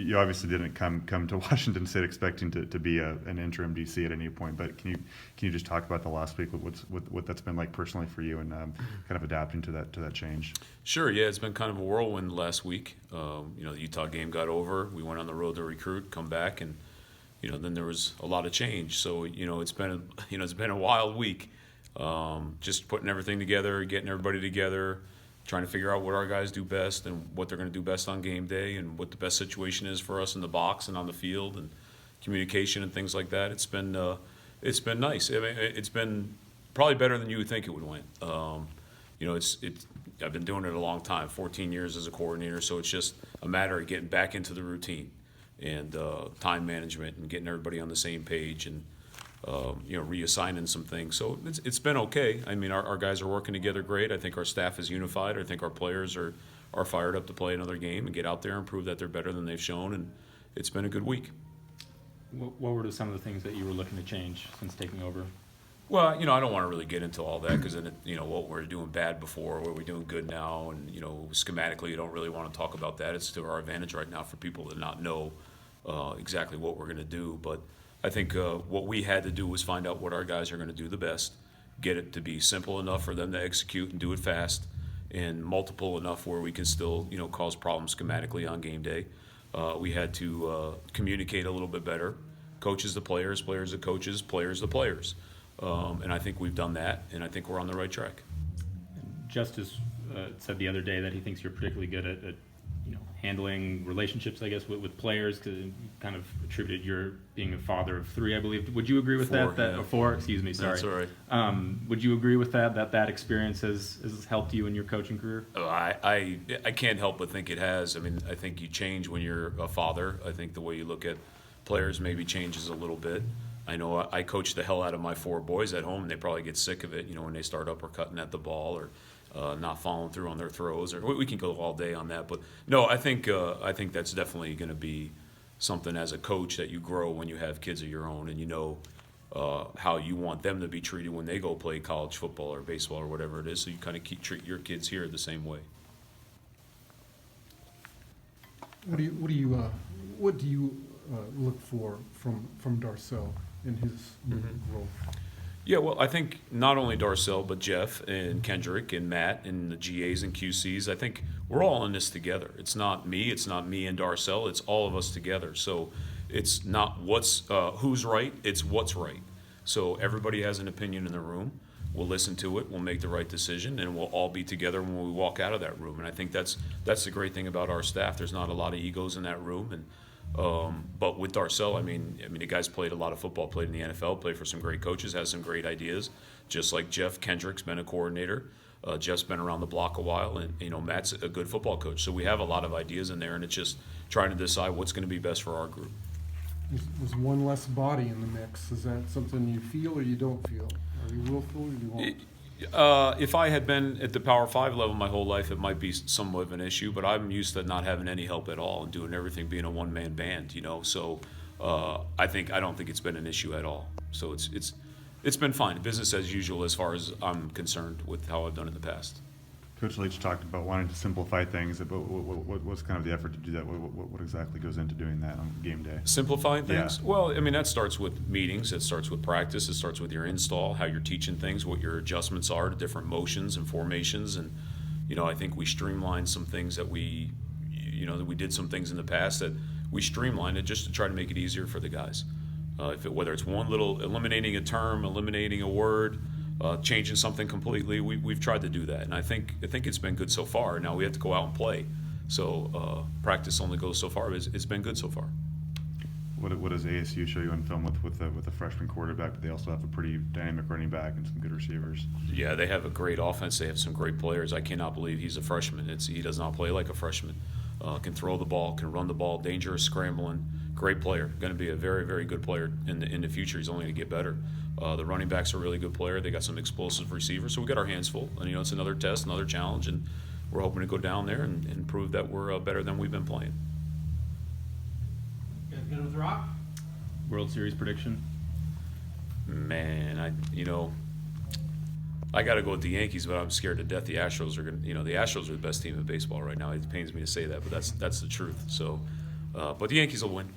you obviously didn't come to Washington State expecting to be an interim DC at any point, but can you just talk about the last week, what that's been like personally for you, and kind of adapting to that change? Sure, yeah, it's been kind of a whirlwind last week. The Utah game got over. We went on the road to recruit, come back, and then there was a lot of change. So it's been a wild week. Just putting everything together, getting everybody together, trying to figure out what our guys do best and what they're going to do best on game day, and what the best situation is for us in the box and on the field, and communication and things like that. It's been nice. I mean, it's been probably better than you would think it would win. I've been doing it a long time, 14 years as a coordinator, so it's just a matter of getting back into the routine and time management and getting everybody on the same page, and reassigning some things. So it's been okay. I mean, our guys are working together great. I think our staff is unified. I think our players are fired up to play another game and get out there and prove that they're better than they've shown, and it's been a good week. What were some of the things that you were looking to change since taking over? Well, I don't want to really get into all that, because then, what we're doing bad before, what we're doing good now, and, schematically, you don't really want to talk about that. It's to our advantage right now for people to not know exactly what we're going to do. But I think what we had to do was find out what our guys are going to do the best, get it to be simple enough for them to execute and do it fast, and multiple enough where we can still, cause problems schematically on game day. We had to communicate a little bit better. Coaches to players, players to coaches, players to players. And I think we've done that, and I think we're on the right track. Justice said the other day that he thinks you're particularly good at handling relationships, I guess, with players, because you kind of attributed your being a father of three, I believe. Would you agree with Four, that? yeah. Or four, excuse me, sorry. That's all right. Would you agree with that experience has helped you in your coaching career? I can't help but think it has. I mean, I think you change when you're a father. I think the way you look at players maybe changes a little bit. I know I coach the hell out of my four boys at home, and they probably get sick of it, when they start uppercutting at the ball, or not following through on their throws, or we can go all day on that. But no, I think that's definitely going to be something as a coach that you grow when you have kids of your own, and how you want them to be treated when they go play college football or baseball or whatever it is. So you kind of treat your kids here the same way. What do you look for from Darcel in his new role? Yeah, well, I think not only Darcel, but Jeff and Kendrick and Matt and the GAs and QCs, I think we're all in this together. It's not me and Darcel, it's all of us together. So it's not who's right, it's what's right. So everybody has an opinion in the room. We'll listen to it, we'll make the right decision, and we'll all be together when we walk out of that room. And I think that's the great thing about our staff. There's not a lot of egos in that room, and but with Darcel, I mean, the guy's played a lot of football, played in the NFL, played for some great coaches, has some great ideas. Just like Jeff Kendrick's been a coordinator, Jeff's been around the block a while, and Matt's a good football coach. So we have a lot of ideas in there, and it's just trying to decide what's going to be best for our group. There's one less body in the mix. Is that something you feel or you don't feel? Are you willful or you won't? If I had been at the Power 5 level my whole life, it might be somewhat of an issue, but I'm used to not having any help at all and doing everything being a one-man band, So I don't think it's been an issue at all. So it's been fine. Business as usual as far as I'm concerned with how I've done in the past. Coach Leach talked about wanting to simplify things, but what's kind of the effort to do that? What exactly goes into doing that on game day? Simplifying things? Yeah. Well, that starts with meetings, it starts with practice, it starts with your install, how you're teaching things, what your adjustments are to different motions and formations. And, I think we streamlined some things that we did some things in the past that we streamlined it just to try to make it easier for the guys. Whether it's one little, eliminating a term, eliminating a word, changing something completely, we've tried to do that, and I think it's been good so far. Now we have to go out and play, so practice only goes so far, but it's been good so far. What does ASU show you on film with a freshman quarterback, but they also have a pretty dynamic running back and some good receivers? Yeah, they have a great offense. They have some great players. I cannot believe he's a freshman. He does not play like a freshman. Can throw the ball, can run the ball, dangerous scrambling, great player. Going to be a very, very good player in the future. He's only going to get better. The running backs are a really good player. They got some explosive receivers, so we got our hands full. And it's another test, another challenge, and we're hoping to go down there and prove that we're better than we've been playing. You guys good with Roc? World Series prediction? Man, I got to go with the Yankees, but I'm scared to death the Astros are going. The Astros are the best team in baseball right now. It pains me to say that, but that's the truth. So But the Yankees will win.